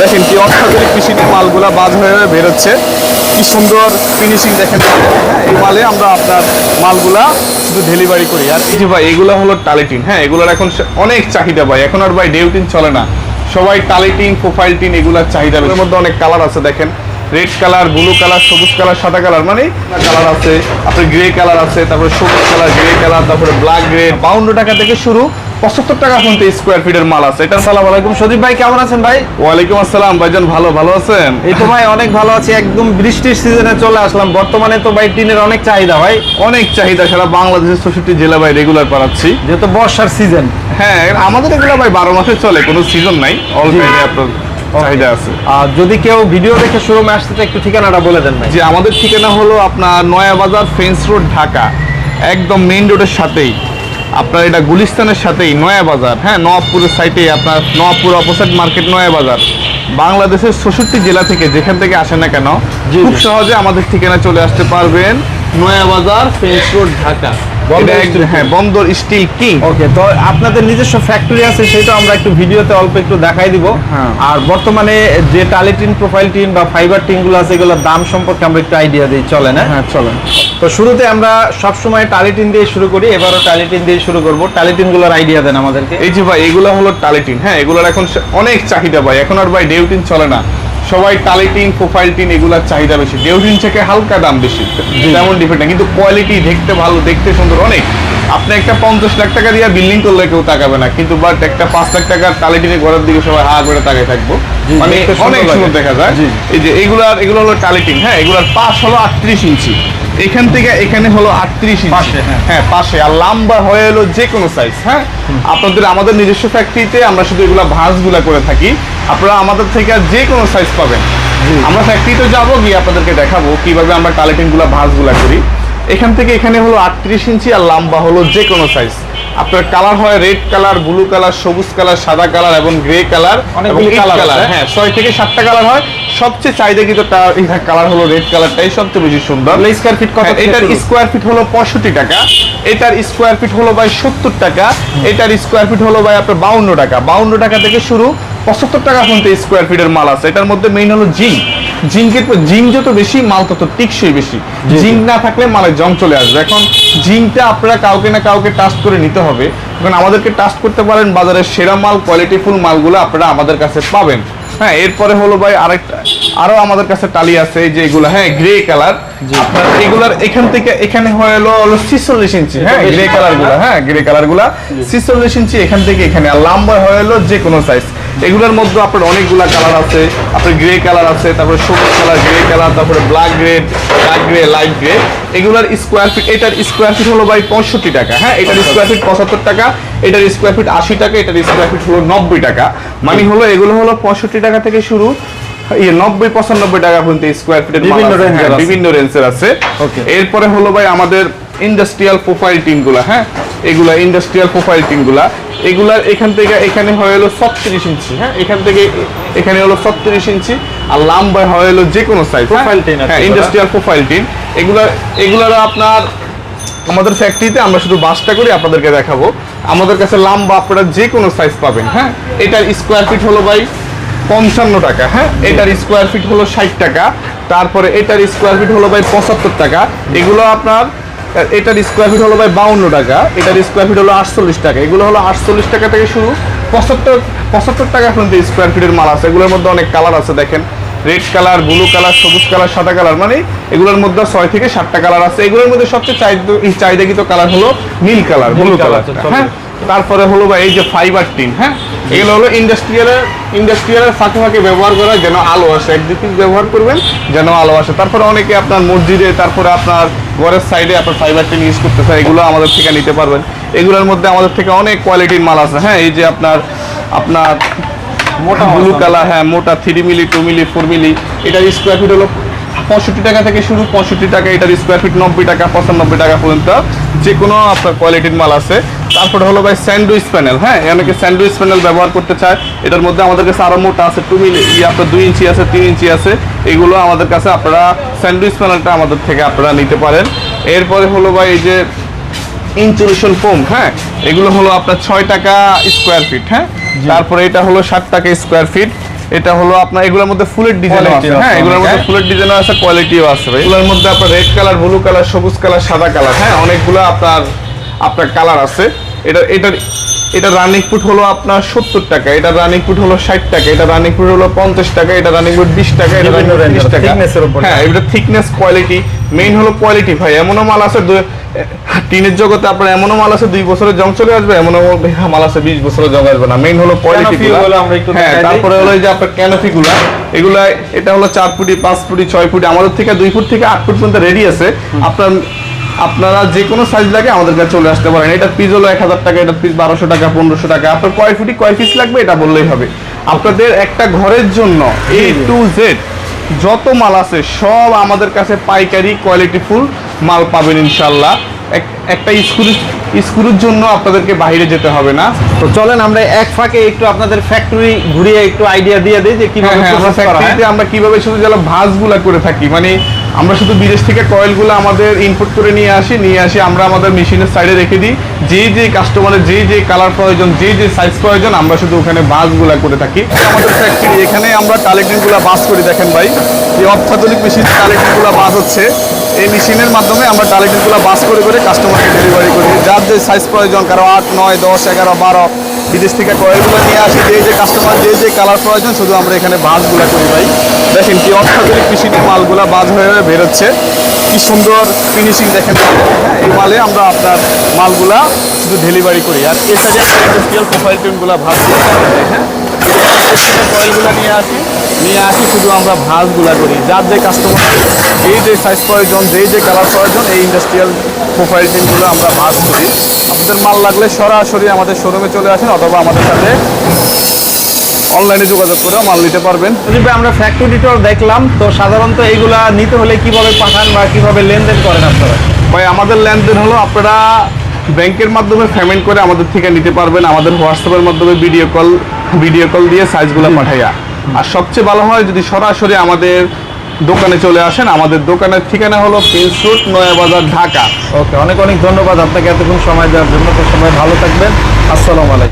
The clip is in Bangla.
দেখেন কি অত্যাধুনিক মেশিনে মালগুলা বাজ হয়ে বেরোচ্ছে, কি সুন্দর ফিনিশিং দেখেন। হ্যাঁ, এই মালে আমরা আপনার মালগুলা শুধু ডেলিভারি করি। আর এই যে ভাই এগুলো হলো টালিটিন। হ্যাঁ, এগুলোর এখন অনেক চাহিদা ভাই, এখন আর ভাই ডেউটিন চলে না, সবাই টালিটিন প্রোফাইল টিন এগুলার চাহিদা। এর মধ্যে অনেক কালার আছে দেখেন, রেড কালার, ব্লু কালার, সবুজ কালার, সাদা কালার, মানে কালার আছে, আপনার গ্রে কালার আছে, তারপরে সবুজ কালার, গ্রে কালার, তারপরে ব্ল্যাক গ্রে। 52 টাকা থেকে শুরু, 75 টাকা পর্যন্ত স্কোয়ার ফিটের মাল আছে। এটা আসসালামু আলাইকুম সদীপ ভাই, কেমন আছেন ভাই? ওয়ালাইকুম আসসালাম ভাইজান, ভালো আছেন? এই তো ভাই অনেক ভালো আছি, একদম বৃষ্টির সিজনে চলে আসলাম। বর্তমানে তো ভাই টিনের অনেক চাহিদা ভাই, অনেক চাহিদা, সারা বাংলাদেশের 64 জেলা ভাই রেগুলার পাচ্ছি, যেহেতু বর্ষার সিজন। হ্যাঁ, আমাদের এগুলো ভাই 12 মাসে চলে, কোনো সিজন নাই, অল টাইমে আপনার চাহিদা আছে। আর যদি কেউ ভিডিও দেখে শোরুমে আসতে চায়, একটু ঠিকানাটা বলে দেন ভাই। যে আমাদের ঠিকানা হলো আপনার নয়াবাজার ফেন্স রোড, ঢাকা, একদম মেইন রোডের সাথেই, আপনার এটা গুলিস্তানের সাথেই নয়াবাজার। হ্যাঁ, নওয়াবপুরের সাইটে আপনার নওয়াবপুর অপোজিট মার্কেট নয়াবাজার। বাংলাদেশের 64 জেলা থেকে যেখান থেকে আসেন না কেন, খুব সহজে আমাদের ঠিকানা চলে আসতে পারবেন, নয়াবাজার ফেন্স রোড, ঢাকা। হ্যাঁ, বন্দর স্টিল কিং। ওকে, তো আপনাদের নিজস্ব ফ্যাক্টরি আছে, সেটা আমরা একটু ভিডিওতে অল্প একটু দেখাই দিব। হ্যাঁ। আর বর্তমানে যে টালিটিন, প্রোফাইল টিন বা ফাইবার টিন গুলো আছে, এগুলোর দাম সম্পর্কে আমরা একটু আইডিয়া দিই, চলে না? হ্যাঁ, চলেন। তো শুরুতে আমরা সবসময় টালিটিন দিয়ে শুরু করি, এবারও টালিটিন দিয়ে শুরু করব। টালিটিন গুলোর আইডিয়া দেন আমাদেরকে। এই যে ভাই এগুলো হলো টালিটিন। হ্যাঁ, এগুলোর এখন অনেক চাহিদা ভাই, এখন আর ভাই ডেউটিন চলে না, সবাই টালিটিন প্রোফাইল টিন এগুলোর চাহিদা বেশি। ডেউটিন থেকে হালকা দাম বেশি, তেমন ডিফারেন্ট না, কিন্তু কোয়ালিটি দেখতে ভালো, দেখতে সুন্দর অনেক। আপনি একটা 50 লাখ টাকা দিয়ে বিল্ডিং করলে কেউ তাকাবে না, কিন্তু বাট একটা 5 লাখ টাকার টালিটিনের ঘরের দিকে সবাই হা করে তাকায় থাকবো, মানে অনেক সুন্দর দেখা যায়। এই যে এগুলো হলো টালিটিন। হ্যাঁ, এগুলোর পাশ হলো 38 ইঞ্চি, এখান থেকে এখানে হলো 38 ইঞ্চি। হ্যাঁ, পাশে। আর লম্বা হয়ে এলো যে কোনো সাইজ। হ্যাঁ, আপনাদের আমাদের নিজস্ব ফ্যাক্টরিতে আমরা শুধু এগুলো ভাঁজগুলা করে থাকি, আপনারা আমাদের থেকে যে কোনো সাইজ পাবেন। আমরা ফ্যাক্টরিতে যাবো, গিয়ে আপনাদেরকে দেখাবো কিভাবে আমরা টালিটিনগুলো ভাঁজগুলা করি। এখান থেকে এখানে হলো 38 ইঞ্চি, আর লম্বা হলো যে কোনো সাইজ। আপনার কালার হয় রেড কালার, ব্লু কালার, সবুজ কালার, সাদা কালার এবং গ্রে কালার, অনেকগুলি কালার। হ্যাঁ, 6 থেকে 7টা কালার হয়। সবচেয়ে চাহিদাকৃত কালার হলো রেড কালারটাই সবচেয়ে বেশি সুন্দর। স্কয়ার ফিট কত? এটার স্কোয়ার ফিট হলো 65 টাকা, এটার স্কোয়ার ফিট হলো ভাই 70 টাকা, এটার স্কোয়ার ফিট হলো ভাই আপনার 52 টাকা। 52 টাকা থেকে শুরু, 75 টাকা পর্যন্ত স্কোয়ার ফিটের মাল আছে। এটার মধ্যে মেইন হলো জিঙ্ক। জিঙ্ক যত বেশি, মাল তত টিকসই বেশি। জিঙ্ক না থাকলে মালে জং চলে আসবে। এখন জিঙ্কটা আপনারা কাউকে না কাউকে টাস্ট করে নিতে হবে। এখন আমাদেরকে টাস্ট করতে পারেন, বাজারের সেরা মাল, কোয়ালিটিফুল মালগুলো আপনারা আমাদের কাছে পাবেন। হ্যাঁ, এরপরে হলো ভাই আরো আমাদের কাছে টালি আছে, এই যে এগুলো, হ্যাঁ, গ্রে কালার। এগুলার এখান থেকে এখানে হলো 46 ইঞ্চি। হ্যাঁ, গ্রে কালার গুলা, হ্যাঁ, গ্রে কালার গুলা 46 ইঞ্চি এখান থেকে এখানে, আর লম্বা হলো যে কোনো সাইজ। এগুলোর মধ্যে আপনার অনেকগুলা কালার আছে, আপনার গ্রে কালার আছে, তারপরে সবুজ কালার, গ্রে কালার, তারপরে black grey, dark grey, light grey. এগুলোর স্কোয়ার ফিট, এটার স্কোয়ার ফিট হলো ভাই 65 টাকা। হ্যাঁ, এটার স্কোয়ার ফিট 75 টাকা, এটার স্কোয়ার ফিট 80 টাকা, এটার স্কোয়ার ফিট হলো 90 টাকা। মানে হলো এগুলো হলো 65 টাকা থেকে শুরু, 90-95 টাকা পর্যন্ত স্কোয়ার ফিটের বিভিন্ন রেঞ্জের আছে। এরপরে হলো ভাই আমাদের ইন্ডাস্ট্রিয়াল প্রোফাইল টিন গুলা। হ্যাঁ, এগুলা ইন্ডাস্ট্রিয়াল প্রোফাইল টিন গুলা, এগুলার এখান থেকে এখানে হয়ে হলো 36 ইঞ্চি। হ্যাঁ, এখান থেকে এখানে হলো 36 ইঞ্চি, আর লম্বা হয়ে হলো যে কোনো সাইজ প্রোফাইল টিন। হ্যাঁ, ইন্ডাস্ট্রিয়াল প্রোফাইল টিন। এগুলার আপনার আমাদের ফ্যাক্টরিতে আমরা শুধু বাসটা করে আপনাদেরকে দেখাবো। আমাদের কাছে লম্বা আপনারা যে কোনো সাইজ পাবেন। হ্যাঁ, এটার স্কোয়ার ফিট হলো ভাই 55 টাকা। হ্যাঁ, এটার স্কোয়ার ফিট হলো 60 টাকা, তারপরে এটার স্কোয়ার ফিট হলো ভাই 75 টাকা। এগুলো আপনার, এটার স্কোয়ার ফিট হলো ভাই 52 টাকা, এটার স্কোয়ার ফিট হলো 48 টাকা। এগুলো হলো 48 টাকা থেকে শুরু, 75 টাকা পর্যন্ত স্কোয়ার ফিটের মাল আছে। এগুলোর মধ্যে অনেক কালার আছে দেখেন, রেড কালার, ব্লু কালার, সবুজ কালার, সাদা কালার, মানে এগুলোর মধ্যে 6 থেকে 7টা কালার আছে। এগুলোর মধ্যে সবচেয়ে চাহিদাকৃত কালার হলো নীল কালার, ব্লু কালার। হ্যাঁ, তারপরে হলো ভাই এই যে ফাইবার টিন। হ্যাঁ, এগুলো হলো ইন্ডাস্ট্রিয়ালের ফাঁকে ফাঁকে ব্যবহার করা, যেন আলো আসে, একদিকে ব্যবহার করবেন যেন আলো আসে। তারপরে অনেকে আপনার মসজিদে, তারপরে আপনার ঘরের সাইডে আপনার ফাইবার টিন ইউজ করতে চায়, এগুলো আমাদের থেকে নিতে পারবেন। এগুলোর মধ্যে আমাদের থেকে অনেক কোয়ালিটির মাল আছে। হ্যাঁ, এই যে আপনার মোটা ব্লু কালার, হ্যাঁ, মোটা 3 মিলি, 2 মিলি, 4 মিলি। এটার স্কোয়ার ফিট হলো 65 টাকা থেকে শুরু, 65 টাকা। এটার স্কোয়ার ফিট 90 টাকা, 95 টাকা পর্যন্ত যে কোনো আপনার কোয়ালিটির মাল আছে। তারপরে হলো ভাই স্যান্ডউইচ প্যানেল। হ্যাঁ, অনেকে স্যান্ডউইচ প্যানেল ব্যবহার করতে চায়। এটার মধ্যে আমাদের কাছে আরো মোটা আছে, 2 মিলি, আপনার 2 ইঞ্চি আছে, 3 ইঞ্চি আছে। এগুলো আমাদের কাছে আপনারা স্যান্ডউইচ প্যানেলটা আমাদের থেকে আপনারা নিতে পারেন। এরপরে হলো ভাই এই যে ইনসুলেশন ফোম। হ্যাঁ, এগুলো হলো আপনার 6 টাকা স্কোয়ার ফিট। হ্যাঁ, তারপরে এটা হলো 60 টাকা স্কোয়ার ফিট। এটা হলো আপনার এগুলোর মধ্যে ফুলের ডিজাইন Quality আছে, আছে হ্যাঁ এগুলোর মধ্যে অনেক, ফুলের ডিজাইন আছে, কোয়ালিটিও আছে ভাই। এগুলোর মধ্যে আপনার রেড কালার, ব্লু কালার, সবুজ কালার, সাদা কালার, হ্যাঁ অনেকগুলো আপনার কালার আছে। এটা রানিং ফুট হলো আপনার 70 টাকা, এটা রানিং ফুট হলো 60 টাকা, এটা রানিং ফুট হলো 50 টাকা, এটা রানিং ফুট 20 টাকা, এটা রানিং ফুট 30 টাকা। thickness এর উপর। হ্যাঁ এটা থিকনেস, কোয়ালিটি, মেইন হলো কোয়ালিটি ভাই। এমনও মাল আছে টিনের জগতে আপনার এমনও মাল আছে 2 বছরের জং চলে আসবে, এমনও মাল আছে 20 বছরের জং আসবে না। মেইন হলো কোয়ালিটি Canopy গুলো আমরা একটু হ্যাঁ, দেখাই দিই। তারপরে হলো এই যে আপনার ক্যানোপি গুলা, এগুলা এটা হলো 4 ফুটি, 5 ফুটি, 6 ফুটি, আমাদের থেকে 2 ফুট থেকে 8 ফুট পর্যন্ত রেডি আছে। আপনারা যে কোনো সাইজ লাগে আমাদের কাছে চলে আসতে পারেন। এটার পিস হলো 1000 টাকা, এটার পিস 1200 টাকা, 1500 টাকা। আপনার কয় ফুটি কয় পিস লাগবে এটা বললেই হবে। আপনাদের একটা ঘরের জন্য A to Z যত মাল আছে সব আমাদের কাছে পাইকারি কোয়ালিটি ফুল মাল পাবেন ইনশাল্লাহ। একটা স্ক্রুর জন্য আপনাদেরকে বাইরে যেতে হবে না। তো চলেন আমরা এক ফাঁকে একটু আপনাদের ফ্যাক্টরি ঘুরিয়ে একটু আইডিয়া দিয়ে দিই যে কিভাবে হ্যাঁ, আমরা process করা হয়। ফ্যাক্টরিতে আমরা কিভাবে শুধু যারা ভাঁজগুলা করে থাকি, মানে আমরা শুধু বিদেশ থেকে কয়েলগুলো আমাদের ইনপুট করে নিয়ে আসি, আমরা আমাদের মেশিনের সাইডে রেখে দিই। যে কাস্টমারের যে কালার প্রয়োজন, যে সাইজ প্রয়োজন, আমরা শুধু ওখানে ভাঁজগুলা করে থাকি। আমাদের ফ্যাক্টরি এখানে আমরা কালেক্টিংগুলো ভাঁজ করি। দেখেন ভাই, এই অত্যাধুনিক মেশিনে কালেক্টিংগুলো ভাঁজ হচ্ছে। এই মেশিনের মাধ্যমে আমরা কালেক্টিংগুলো ভাঁজ করে কাস্টমারকে ডেলিভারি করি। যার যে সাইজ প্রয়োজন, কারো 8, 9, 10, 11, 12 বিদেশ থেকে কয়েলগুলো নিয়ে আসি। যে কাস্টমার যে কালার প্রয়োজন, শুধু আমরা এখানে বাসগুলা করি ভাই। দেখেন কি অত্যাধুনিক মেশিনের মালগুলা বাজ হয়ে বেরোচ্ছে, কি সুন্দর ফিনিশিং দেখেন। হ্যাঁ, এই মালে আমরা আপনার মালগুলা শুধু ডেলিভারি করি। আর এর সাথে ইন্ডাস্ট্রিয়াল প্রোফাইল টিমগুলা ভাজ করি। হ্যাঁ, কয়েলগুলো নিয়ে আসি শুধু আমরা ভাঁজগুলা করি। যার যে কাস্টমার যে সাইজ প্রয়োজন, যে কালার প্রয়োজন, এই ইন্ডাস্ট্রিয়াল প্রোফাইল টিমগুলো আমরা ভাঁজ করি। আপনাদের মাল লাগলে সরাসরি আমাদের শোরুমে চলে আসেন, অথবা আমাদের সাথে অনলাইনে যোগাযোগ করে মাল নিতে পারবেন। যদি আমরা ফ্যাক্টরিটাও দেখলাম, তো সাধারণত এইগুলা নিতে হলে কিভাবে পাঠান বা কিভাবে লেনদেন করেন আপনারা? ভাই আমাদের লেনদেন হলো আপনারা ব্যাংকের মাধ্যমে পেমেন্ট করে আমাদের থেকে নিতে পারবেন, আমাদের হোয়াটসঅ্যাপের মাধ্যমে ভিডিও কল দিয়ে সাইজগুলো পাঠাইয়া। আর সবচেয়ে ভালো হয় যদি সরাসরি আমাদের দোকানে চলে আসেন। আমাদের দোকানের ঠিকানা হলো প্রিন্স রোড, নয়াবাজার, ঢাকা। ওকে, অনেক অনেক ধন্যবাদ আপনাকে এতক্ষণ সময় দেওয়ার জন্য। তো সবাই ভালো থাকবেন। আসসালামু আলাইকুম।